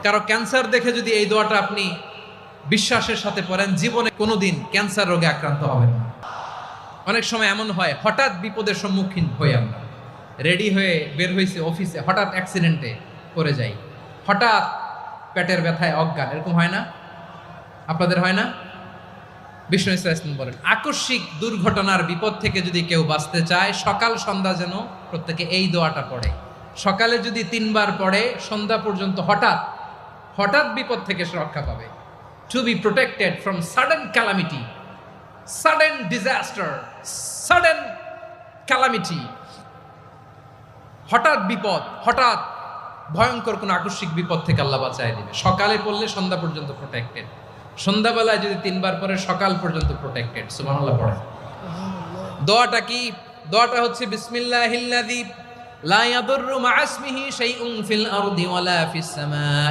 কারো ক্যান্সার দেখে যদি এই দোয়াটা আপনি বিশ্বাসের সাথে পড়েন, জীবনে কোনোদিন ক্যান্সার রোগে আক্রান্ত হবেন না। অনেক সময় এমন হয়, হঠাৎ বিপদের সম্মুখীন হই আমরা, রেডি হয়ে বের হয়েছে অফিসে, হঠাৎ অ্যাক্সিডেন্টে পড়ে যাই, হঠাৎ পেটের ব্যথায় অজ্ঞান, এরকম হয় না? আপনাদের হয় না? বিষ্ণু ইসলাম বলেন, আকস্মিক দুর্ঘটনার বিপদ থেকে যদি কেউ বাঁচতে চায়, সকাল সন্ধ্যা যেন প্রত্যেকে এই দোয়াটা পড়ে। সকালে যদি 3 বার পড়ে, সন্ধ্যা পর্যন্ত হঠাৎ বিপদ থেকে সে রক্ষা পাবে। To be protected from sudden calamity, sudden disaster, sudden calamity, হঠাৎ বিপদ, হঠাৎ ভয়ঙ্কর কোন আকস্মিক বিপদ থেকে আল্লাহ বাঁচায় দিবে। সকালে পড়লে সন্ধ্যা পর্যন্ত প্রোটেক্টেড, সন্ধ্যাবেলায় যদি 3 বার পরে সকাল পর্যন্ত প্রোটেক্টেড। সুবহানাল্লাহ পড়ে। দোয়াটা কি? দোয়াটা হচ্ছে বিসমিল্লাহিল্লাযী লা ইয়াদুররু মা ইসমিহি শাইউন ফিল আরদি ওয়ালা ফিস সামা।